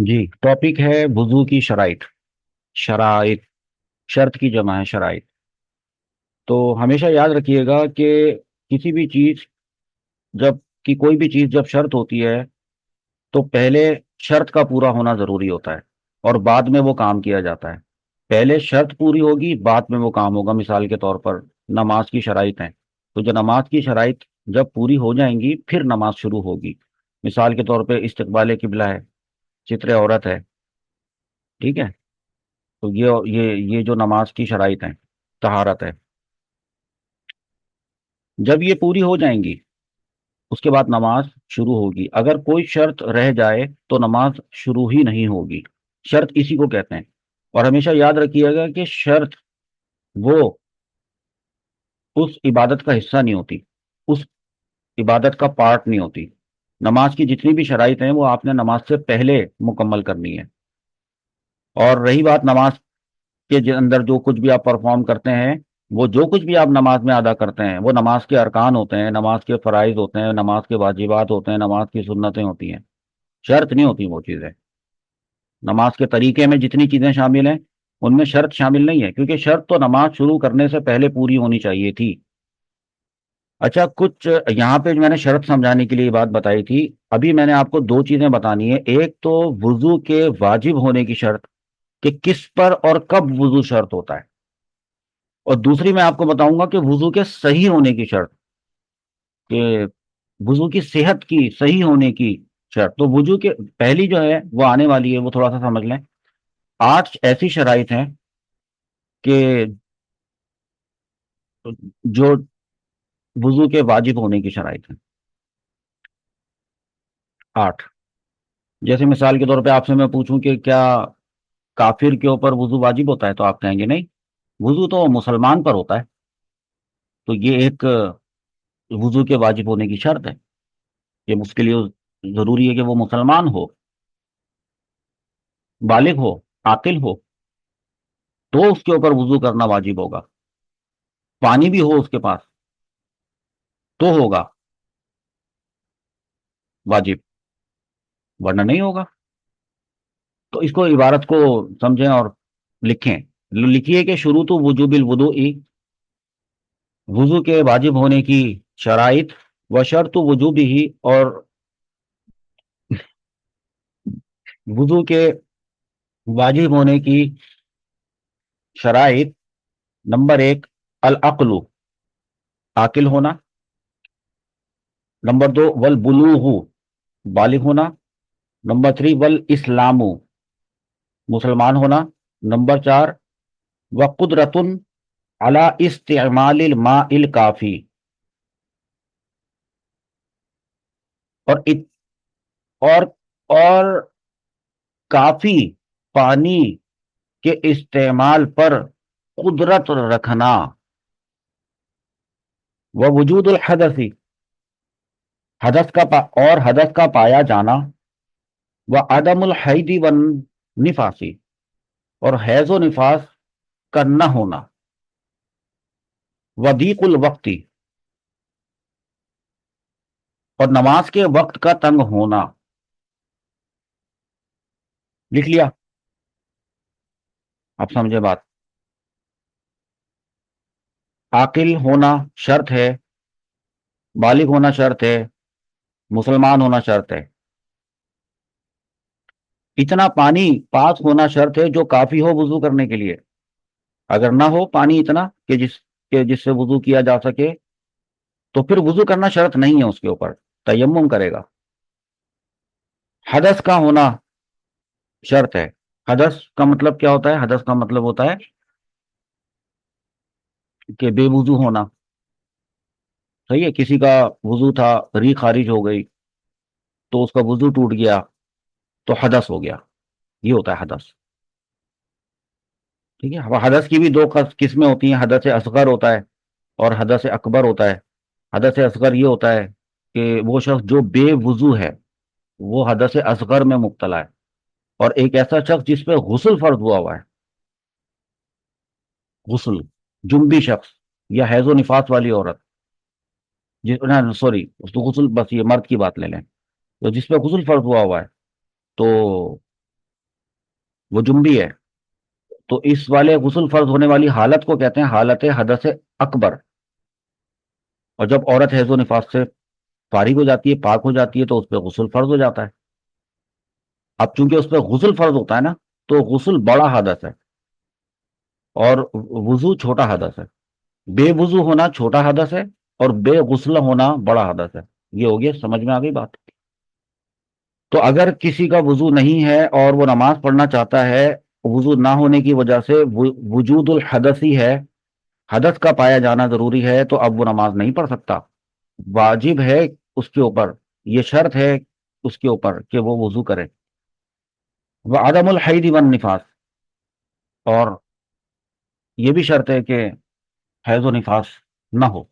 جی، topic ہے وضو کی شرائط. شرائط شرط کی جمع ہے شرائط. تو ہمیشہ یاد رکھیے گا کہ کسی بھی چیز جب کوئی بھی چیز جب شرط ہوتی ہے تو پہلے شرط کا پورا ہونا ضروری ہوتا ہے اور بعد میں وہ کام کیا جاتا ہے. پہلے شرط پوری ہوگی بعد میں وہ کام ہوگا. مثال کے طور پر نماز کی شرائط ہیں، تو جو نماز کی شرائط جب پوری ہو جائیں گی پھر نماز شروع ہوگی. مثال کے طور پہ استقبال قبلہ ہے، ستر عورت ہے. ٹھیک ہے. تو یہ جو نماز کی شرائط ہیں، طہارت ہے، جب یہ پوری ہو جائیں گی اس کے بعد نماز شروع ہوگی. اگر کوئی شرط رہ جائے تو نماز شروع ہی نہیں ہوگی. شرط اسی کو کہتے ہیں. اور ہمیشہ یاد رکھیے گا کہ شرط وہ اس عبادت کا حصہ نہیں ہوتی، اس عبادت کا پارٹ نہیں ہوتی. نماز کی جتنی بھی شرائط ہیں وہ آپ نے نماز سے پہلے مکمل کرنی ہے. اور رہی بات نماز کے اندر جو کچھ بھی آپ پرفارم کرتے ہیں، وہ جو کچھ بھی آپ نماز میں ادا کرتے ہیں وہ نماز کے ارکان ہوتے ہیں، نماز کے فرائض ہوتے ہیں، نماز کے واجبات ہوتے ہیں، نماز کی سنتیں ہوتی ہیں. شرط نہیں ہوتی وہ چیزیں. نماز کے طریقے میں جتنی چیزیں شامل ہیں ان میں شرط شامل نہیں ہے، کیونکہ شرط تو نماز شروع کرنے سے پہلے پوری ہونی چاہیے تھی. اچھا، کچھ یہاں پہ جو میں نے شرط سمجھانے کے لیے یہ بات بتائی تھی. ابھی میں نے آپ کو دو چیزیں بتانی ہے. ایک تو وضو کے واجب ہونے کی شرط، کہ کس پر اور کب وضو شرط ہوتا ہے. اور دوسری میں آپ کو بتاؤں گا کہ وضو کے صحیح ہونے کی شرط، کہ وضو کی صحت کی صحیح ہونے کی شرط. تو وضو کے پہلی جو ہے وہ آنے والی ہے، وہ تھوڑا سا سمجھ لیں. 8 ایسی شرائط ہیں کہ جو وضو کے واجب ہونے کی شرائط ہیں. 8. جیسے مثال کے طور پہ آپ سے میں پوچھوں کہ کیا کافر کے اوپر وضو واجب ہوتا ہے، تو آپ کہیں گے نہیں، وضو تو مسلمان پر ہوتا ہے. تو یہ ایک وضو کے واجب ہونے کی شرط ہے کہ اس کے لیے ضروری ہے کہ وہ مسلمان ہو، بالغ ہو، عاقل ہو، تو اس کے اوپر وضو کرنا واجب ہوگا. پانی بھی ہو اس کے پاس تو ہوگا واجب، ورنہ نہیں ہوگا. تو اس کو عبارت کو سمجھیں اور لکھیں. لکھیے کہ شروط وجوب الوضوء، وضو کے واجب ہونے کی شرائط، و شرط وجوب ہی، اور وضو کے واجب ہونے کی شرائط. نمبر 1، العقل، عاقل ہونا. نمبر 2، والبلوغ، بالغ ہونا. نمبر 3، والاسلام، مسلمان ہونا. نمبر 4، وقدرۃ علی استعمال الماء الکافی، اور اور اور کافی پانی کے استعمال پر قدرت رکھنا. وہ وجود الحدث، اور حدث کا پایا جانا. وہ عدم الحید والنفاسی، اور حیض و نفاس کا نہ ہونا. وضیق الوقت، اور نماز کے وقت کا تنگ ہونا. لکھ لیا؟ آپ سمجھے بات. عاقل ہونا شرط ہے، بالغ ہونا شرط ہے، مسلمان ہونا شرط ہے. اتنا پانی پاس ہونا شرط ہے جو کافی ہو وضو کرنے کے لیے. اگر نہ ہو پانی اتنا کہ جس سے وضو کیا جا سکے تو پھر وضو کرنا شرط نہیں ہے اس کے اوپر، تیمم کرے گا. حدث کا ہونا شرط ہے. حدث کا مطلب کیا ہوتا ہے؟ حدث کا مطلب ہوتا ہے کہ بے وضو ہونا. صحیح ہے. کسی کا وضو تھا، ری خارج ہو گئی تو اس کا وضو ٹوٹ گیا تو حدث ہو گیا. یہ ہوتا ہے حدث. ٹھیک ہے. حدث کی بھی دو قسمیں ہوتی ہیں. حدث اصغر ہوتا ہے اور حدث اکبر ہوتا ہے. حدث اصغر یہ ہوتا ہے کہ وہ شخص جو بے وضو ہے وہ حدث اصغر میں مبتلا ہے. اور ایک ایسا شخص جس پہ غسل فرض ہوا ہوا ہے، غسل، جنبی شخص یا حیض و نفاس والی عورت، سوری، اس کو غسل، بس یہ مرد کی بات لے لیں، تو جس پہ غسل فرض ہوا ہوا ہے تو وہ جنبی ہے، تو اس والے غسل فرض ہونے والی حالت کو کہتے ہیں حالت حدث اکبر. اور جب عورت حیض و نفاس سے فارغ ہو جاتی ہے، پاک ہو جاتی ہے، تو اس پہ غسل فرض ہو جاتا ہے. اب چونکہ اس پہ غسل فرض ہوتا ہے نا، تو غسل بڑا حدث ہے اور وضو چھوٹا حدث ہے. بے وضو ہونا چھوٹا حدث ہے اور بے غسل ہونا بڑا حدث ہے. یہ ہو گیا، سمجھ میں آ گئی بات؟ تو اگر کسی کا وضو نہیں ہے اور وہ نماز پڑھنا چاہتا ہے، وضو نہ ہونے کی وجہ سے وجود الحدث ہی ہے، حدث کا پایا جانا ضروری ہے، تو اب وہ نماز نہیں پڑھ سکتا. واجب ہے اس کے اوپر، یہ شرط ہے اس کے اوپر کہ وہ وضو کرے. وعدم الحید والنفاس، اور یہ بھی شرط ہے کہ حیض و نفاس نہ ہو.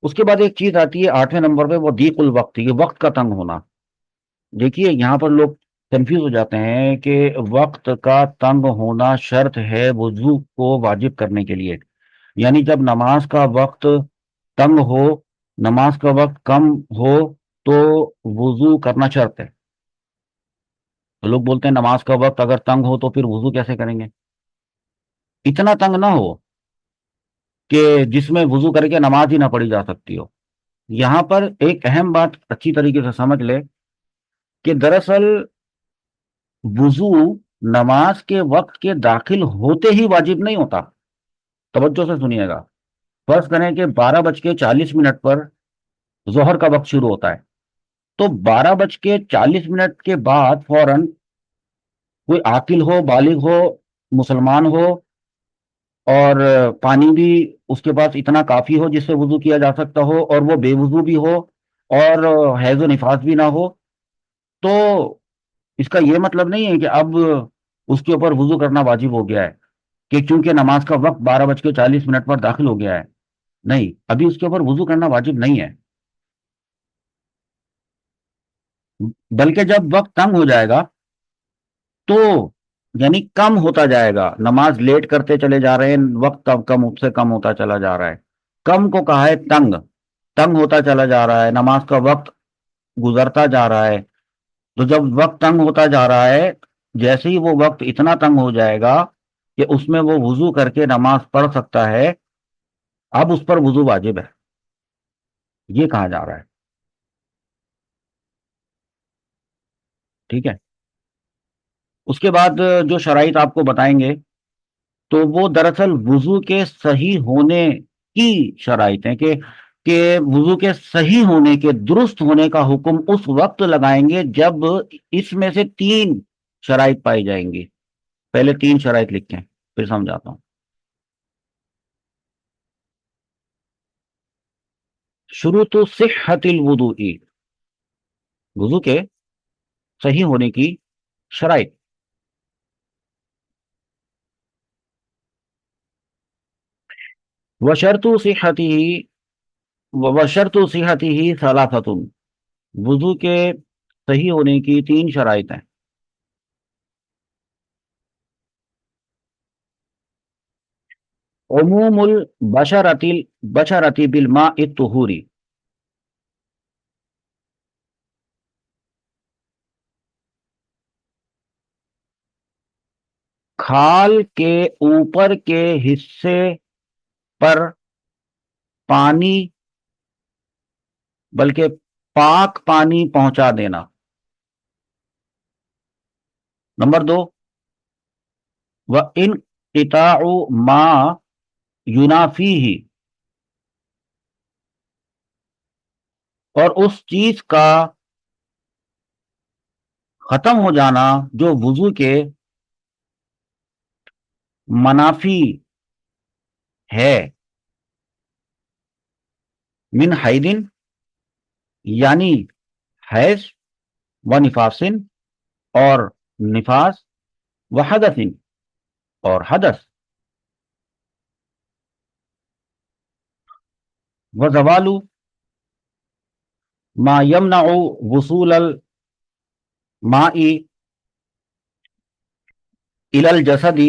اس کے بعد ایک چیز آتی ہے 8ویں نمبر پہ، وہ ضیق الوقت، یہ وقت کا تنگ ہونا. دیکھیے یہاں پر لوگ کنفیوز ہو جاتے ہیں کہ وقت کا تنگ ہونا شرط ہے وضو کو واجب کرنے کے لیے. یعنی جب نماز کا وقت تنگ ہو، نماز کا وقت کم ہو، تو وضو کرنا شرط ہے. تو لوگ بولتے ہیں نماز کا وقت اگر تنگ ہو تو پھر وضو کیسے کریں گے؟ اتنا تنگ نہ ہو کہ جس میں وضو کر کے نماز ہی نہ پڑھی جا سکتی ہو. یہاں پر ایک اہم بات اچھی طریقے سے سمجھ لے کہ دراصل وضو نماز کے وقت کے داخل ہوتے ہی واجب نہیں ہوتا. توجہ سے سنیے گا. فرض کریں کہ 12:40 پر ظہر کا وقت شروع ہوتا ہے، تو 12:40 کے بعد فوراً کوئی عاقل ہو، بالغ ہو، مسلمان ہو، اور پانی بھی اس کے پاس اتنا کافی ہو جس سے وضو کیا جا سکتا ہو، اور وہ بے وضو بھی ہو اور حیض و نفاس بھی نہ ہو، تو اس کا یہ مطلب نہیں ہے کہ اب اس کے اوپر وضو کرنا واجب ہو گیا ہے کہ چونکہ نماز کا وقت 12:40 پر داخل ہو گیا ہے. نہیں، ابھی اس کے اوپر وضو کرنا واجب نہیں ہے. بلکہ جب وقت تنگ ہو جائے گا تو یعنی کم ہوتا جائے گا، نماز لیٹ کرتے چلے جا رہے ہیں، وقت کم کم سے کم ہوتا چلا جا رہا ہے. کم کو کہا ہے تنگ، تنگ ہوتا چلا جا رہا ہے، نماز کا وقت گزرتا جا رہا ہے. تو جب وقت تنگ ہوتا جا رہا ہے، جیسے ہی وہ وقت اتنا تنگ ہو جائے گا کہ اس میں وہ وضو کر کے نماز پڑھ سکتا ہے، اب اس پر وضو واجب ہے، یہ کہا جا رہا ہے. ٹھیک ہے. اس کے بعد جو شرائط آپ کو بتائیں گے تو وہ دراصل وضو کے صحیح ہونے کی شرائط ہیں کہ وضو کے صحیح ہونے کے، درست ہونے کا حکم اس وقت لگائیں گے جب اس میں سے 3 شرائط پائی جائیں گی. پہلے 3 شرائط لکھیں پھر سمجھاتا ہوں. شروط صحت الوضوء، وضو کے صحیح ہونے کی شرائط. وشرط صحته وشرط صحته ثلاثۃ، وضو کے صحیح ہونے کی 3 شرائط ہیں. عموم البشرة بالماء الطهور، کھال کے اوپر کے حصے پر پانی، بلکہ پاک پانی پہنچا دینا. نمبر 2، وانقطاع ما ینافیہ، اور اس چیز کا ختم ہو جانا جو وضو کے منافی ہے. من حیدن، یعنی حیض، و نفاسن، اور نفاس، و حدثن، اور حدث، و زوال ما یمنع وصول الماء الی الجسد،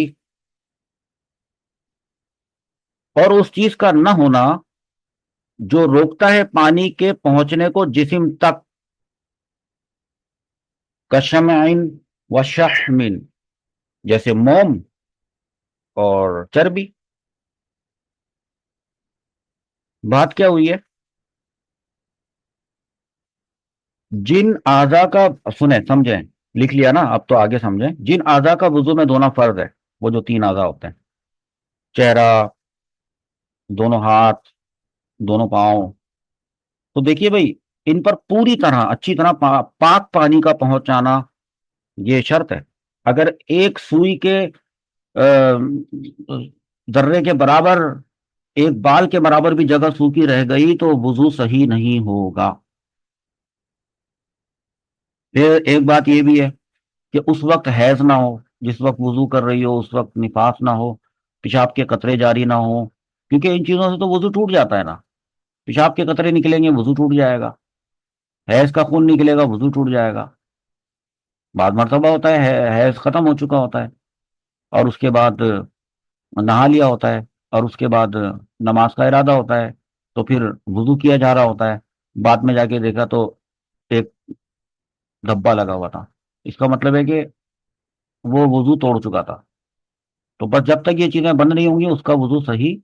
اور اس چیز کا نہ ہونا جو روکتا ہے پانی کے پہنچنے کو جسم تک. کشمع و شحم، جیسے موم اور چربی. بات کیا ہوئی ہے؟ جن اعضا کا، سنیں سمجھیں، لکھ لیا نا، اب تو آگے سمجھیں. جن اعضا کا وضو میں دھونا فرض ہے، وہ جو تین اعضا ہوتے ہیں: چہرہ، دونوں ہاتھ، دونوں پاؤں. تو دیکھیے بھائی، ان پر پوری طرح اچھی طرح پاک پانی کا پہنچانا یہ شرط ہے. اگر ایک سوئی کے آ، ذرے کے برابر، ایک بال کے برابر بھی جگہ سوکھی رہ گئی تو وضو صحیح نہیں ہوگا. پھر ایک بات یہ بھی ہے کہ اس وقت حیض نہ ہو، جس وقت وضو کر رہی ہو اس وقت نفاس نہ ہو، پیشاب کے قطرے جاری نہ ہو، کیونکہ ان چیزوں سے تو وضو ٹوٹ جاتا ہے نا. پیشاب کے قطرے نکلیں گے، وضو ٹوٹ جائے گا. حیض کا خون نکلے گا، وضو ٹوٹ جائے گا. بعد مرتبہ ہوتا ہے حیض ختم ہو چکا ہوتا ہے، اور اس کے بعد نہا لیا ہوتا ہے، اور اس کے بعد نماز کا ارادہ ہوتا ہے، تو پھر وضو کیا جا رہا ہوتا ہے. بعد میں جا کے دیکھا تو ایک دھبا لگا ہوا تھا. اس کا مطلب ہے کہ وہ وضو توڑ چکا تھا. تو بس جب تک یہ چیزیں بند نہیں ہوں گی اس کا وضو صحیح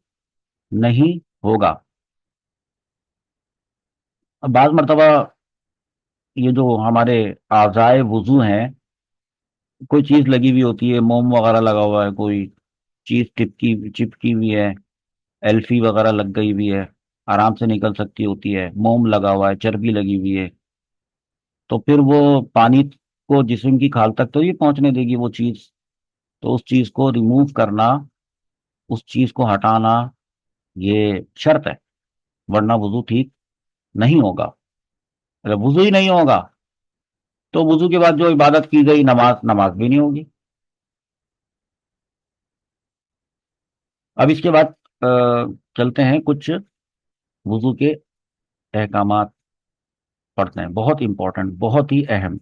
نہیں ہوگا. اب بعض مرتبہ یہ جو ہمارے اعضائے وضو ہیں، کوئی چیز لگی ہوئی ہوتی ہے، موم وغیرہ لگا ہوا ہے، کوئی چیز چپکی ہوئی ہے، ایلفی وغیرہ لگ گئی ہوئی ہے، آرام سے نکل سکتی ہوتی ہے، موم لگا ہوا ہے، چربی لگی ہوئی ہے، تو پھر وہ پانی کو جسم کی کھال تک تو یہ پہنچنے دے گی وہ چیز. تو اس چیز کو ریموو کرنا، اس چیز کو ہٹانا، یہ شرط ہے، ورنہ وضو ٹھیک نہیں ہوگا. اگر وضو ہی نہیں ہوگا تو وضو کے بعد جو عبادت کی گئی، نماز، نماز بھی نہیں ہوگی. اب اس کے بعد چلتے ہیں کچھ وضو کے احکامات پڑھتے ہیں، بہت امپورٹنٹ، بہت ہی اہم.